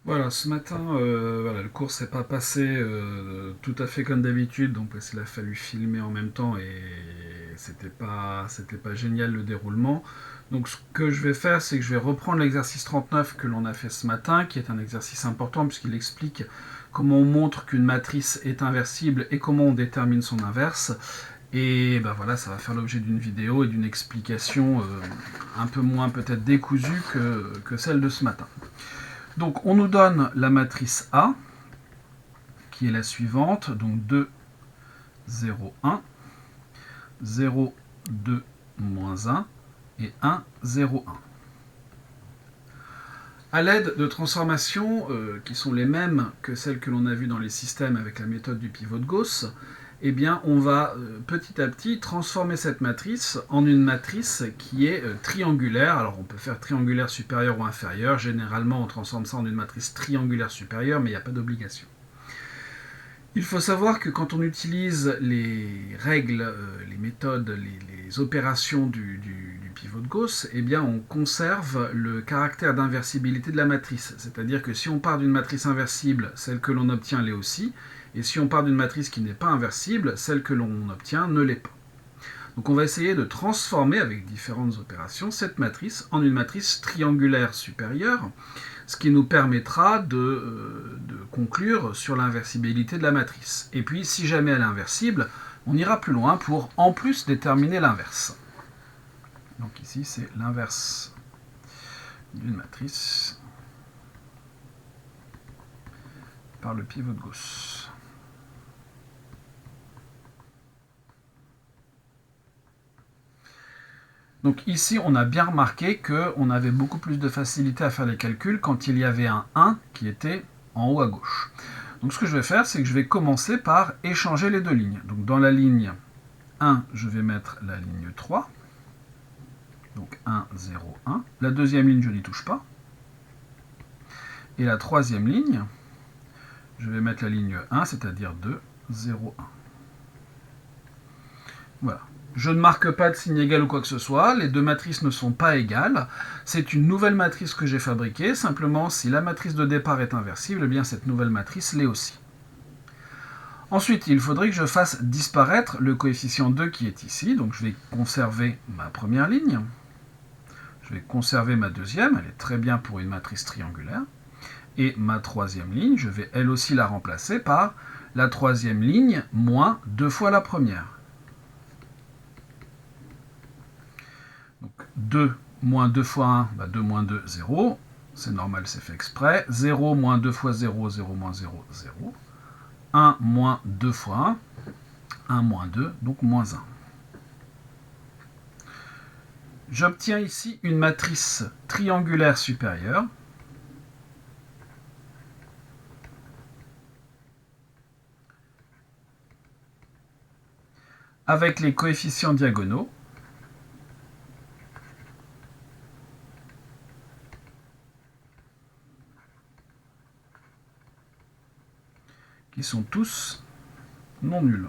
Voilà, ce matin, voilà, le cours s'est pas passé tout à fait comme d'habitude, donc parce qu'il a fallu filmer en même temps et c'était pas génial le déroulement. Donc ce que je vais faire, c'est que je vais reprendre l'exercice 39 que l'on a fait ce matin, qui est un exercice important puisqu'il explique comment on montre qu'une matrice est inversible et comment on détermine son inverse. Et ben voilà, ça va faire l'objet d'une vidéo et d'une explication un peu moins peut-être décousue que celle de ce matin. Donc on nous donne la matrice A, qui est la suivante, donc 2, 0, 1, 0, 2, moins 1, et 1, 0, 1. À l'aide de transformations qui sont les mêmes que celles que l'on a vues dans les systèmes avec la méthode du pivot de Gauss, eh bien, on va petit à petit transformer cette matrice en une matrice qui est triangulaire. Alors on peut faire triangulaire supérieur ou inférieur. Généralement, on transforme ça en une matrice triangulaire supérieure, mais il n'y a pas d'obligation. Il faut savoir que quand on utilise les règles, les méthodes, les opérations du pivot de Gauss, eh bien on conserve le caractère d'inversibilité de la matrice. C'est-à-dire que si on part d'une matrice inversible, celle que l'on obtient l'est aussi, et si on part d'une matrice qui n'est pas inversible, celle que l'on obtient ne l'est pas. Donc on va essayer de transformer avec différentes opérations cette matrice en une matrice triangulaire supérieure, ce qui nous permettra de conclure sur l'inversibilité de la matrice. Et puis, si jamais elle est inversible, on ira plus loin pour en plus déterminer l'inverse. Donc ici, c'est l'inverse d'une matrice par le pivot de Gauss. Donc ici, on a bien remarqué qu'on avait beaucoup plus de facilité à faire les calculs quand il y avait un 1 qui était en haut à gauche. Donc ce que je vais faire, c'est que je vais commencer par échanger les deux lignes. Donc dans la ligne 1, je vais mettre la ligne 3. Donc 1, 0, 1. La deuxième ligne, je n'y touche pas. Et la troisième ligne, je vais mettre la ligne 1, c'est-à-dire 2, 0, 1. Voilà. Je ne marque pas de signe égal ou quoi que ce soit, les deux matrices ne sont pas égales. C'est une nouvelle matrice que j'ai fabriquée, simplement si la matrice de départ est inversible, eh bien cette nouvelle matrice l'est aussi. Ensuite, il faudrait que je fasse disparaître le coefficient 2 qui est ici, donc je vais conserver ma première ligne. Je vais conserver ma deuxième, elle est très bien pour une matrice triangulaire. Et ma troisième ligne, je vais elle aussi la remplacer par la troisième ligne moins 2 fois la première. Donc 2 moins 2 fois 1, bah 2 moins 2, 0. C'est normal, c'est fait exprès. 0 moins 2 fois 0, 0 moins 0, 0. 1 moins 2 fois 1, 1 moins 2, donc moins 1. J'obtiens ici une matrice triangulaire supérieure. Avec les coefficients diagonaux. Qui sont tous non nuls.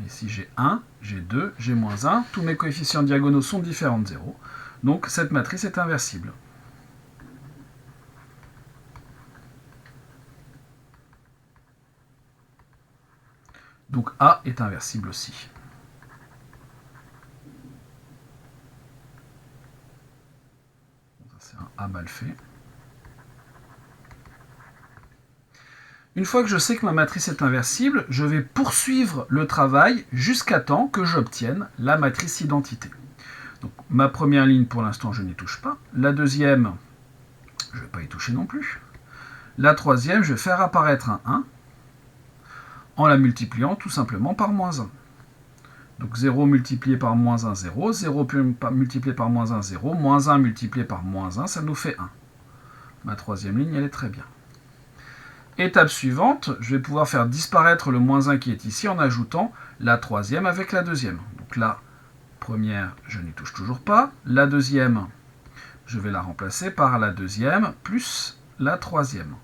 Ici j'ai 1, j'ai 2, j'ai moins 1. Tous mes coefficients diagonaux sont différents de 0. Donc cette matrice est inversible. Donc A est inversible aussi. Ça c'est un A mal fait. Une fois que je sais que ma matrice est inversible, je vais poursuivre le travail jusqu'à temps que j'obtienne la matrice identité. Donc, ma première ligne, pour l'instant, je n'y touche pas. La deuxième, je ne vais pas y toucher non plus. La troisième, je vais faire apparaître un 1 en la multipliant tout simplement par moins 1. Donc 0 multiplié par moins 1, 0. 0 multiplié par moins 1, 0. Moins 1 multiplié par moins 1, ça nous fait 1. Ma troisième ligne, elle est très bien. Étape suivante, je vais pouvoir faire disparaître le moins 1 qui est ici en ajoutant la troisième avec la deuxième. Donc la première, je n'y touche toujours pas. La deuxième, je vais la remplacer par la deuxième plus la troisième.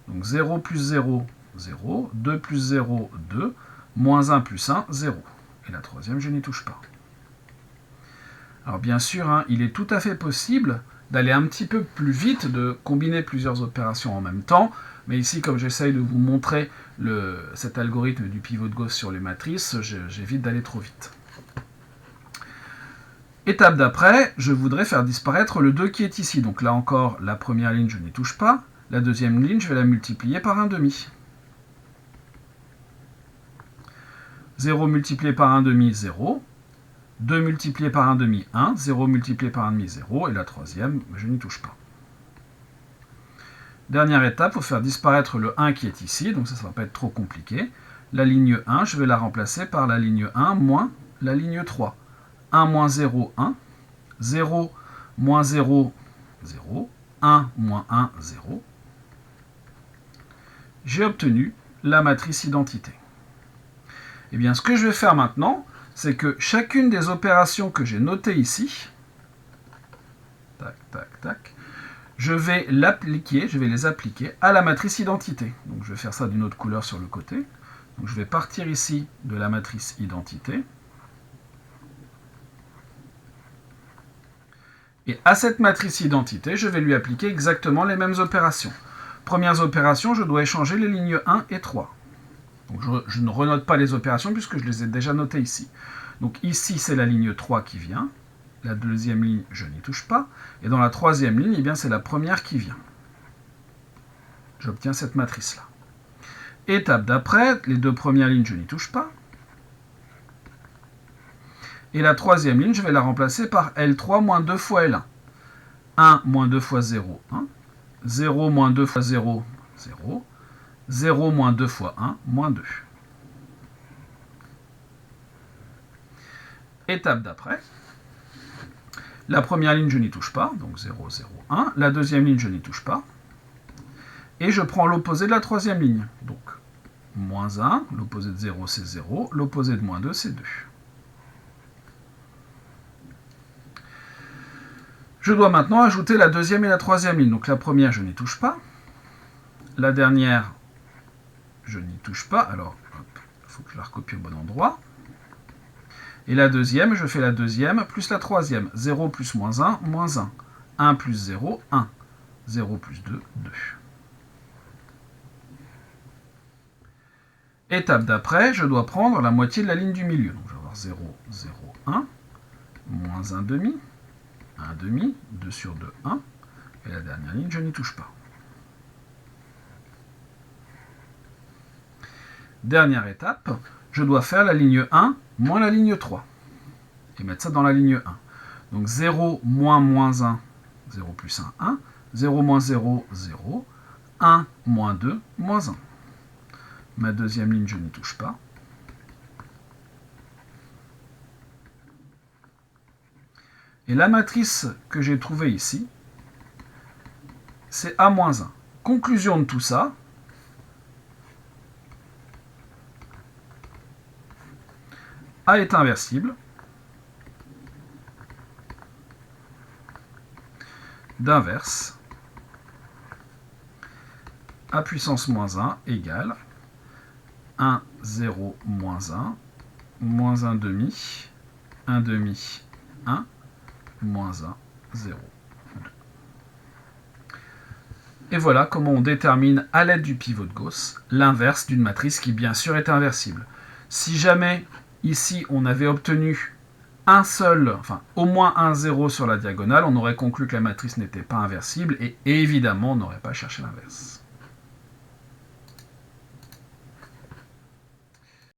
Donc 0 plus 0, 0. 2 plus 0, 2. Moins 1 plus 1, 0. Et la troisième, je n'y touche pas. Alors bien sûr, il est tout à fait possible d'aller un petit peu plus vite, de combiner plusieurs opérations en même temps. Mais ici, comme j'essaye de vous montrer cet algorithme du pivot de Gauss sur les matrices, j'évite d'aller trop vite. Étape d'après, je voudrais faire disparaître le 2 qui est ici. Donc là encore, la première ligne, je n'y touche pas. La deuxième ligne, je vais la multiplier par 1,5. 0 multiplié par 1,5, 0. 2 multiplié par 1,5, 1. 0 multiplié par 1,5, 0. Et la troisième, je n'y touche pas. Dernière étape, il faut faire disparaître le 1 qui est ici. Donc ça ne va pas être trop compliqué. La ligne 1, je vais la remplacer par la ligne 1 moins la ligne 3. 1 moins 0, 1. 0 moins 0, 0. 1 moins 1, 0. J'ai obtenu la matrice identité. Eh bien, ce que je vais faire maintenant, c'est que chacune des opérations que j'ai notées ici, tac, tac, tac, je vais les appliquer à la matrice identité. Donc, je vais faire ça d'une autre couleur sur le côté. Donc, je vais partir ici de la matrice identité. Et à cette matrice identité, je vais lui appliquer exactement les mêmes opérations. Premières opérations, je dois échanger les lignes 1 et 3. Donc je ne renote pas les opérations puisque je les ai déjà notées ici. Donc ici, c'est la ligne 3 qui vient. La deuxième ligne, je n'y touche pas. Et dans la troisième ligne, eh bien, c'est la première qui vient. J'obtiens cette matrice-là. Étape d'après, les deux premières lignes, je n'y touche pas. Et la troisième ligne, je vais la remplacer par L3 moins 2 fois L1. 1 moins 2 fois 0, 1. 0 moins 2 fois 0, 0. 0 moins 2 fois 1, moins 2. Étape d'après. La première ligne, je n'y touche pas, donc 0, 0, 1. La deuxième ligne, je n'y touche pas. Et je prends l'opposé de la troisième ligne. Donc, moins 1, l'opposé de 0, c'est 0. L'opposé de moins 2, c'est 2. Je dois maintenant ajouter la deuxième et la troisième ligne. Donc la première, je n'y touche pas. La dernière, je n'y touche pas. Alors, il faut que je la recopie au bon endroit. Et la deuxième, je fais la deuxième plus la troisième. 0 plus moins 1, moins 1. 1 plus 0, 1. 0 plus 2, 2. Étape d'après, je dois prendre la moitié de la ligne du milieu. Donc je vais avoir 0, 0, 1. Moins 1 demi. 1 demi, 2 sur 2, 1. Et la dernière ligne, je n'y touche pas. Dernière étape, je dois faire la ligne 1 moins la ligne 3. Et mettre ça dans la ligne 1. Donc 0 moins moins 1, 0 plus 1, 1. 0 moins 0, 0. 1 moins 2, moins 1. Ma deuxième ligne, je n'y touche pas. Et la matrice que j'ai trouvée ici, c'est A-1. Conclusion de tout ça, A est inversible d'inverse A puissance moins 1 égale 1, 0, moins 1, moins 1 demi, 1 demi, 1, moins 1, 0, 2. Et voilà comment on détermine à l'aide du pivot de Gauss l'inverse d'une matrice qui bien sûr est inversible. Si jamais ici on avait obtenu un seul, enfin au moins un 0 sur la diagonale, on aurait conclu que la matrice n'était pas inversible et évidemment on n'aurait pas cherché l'inverse.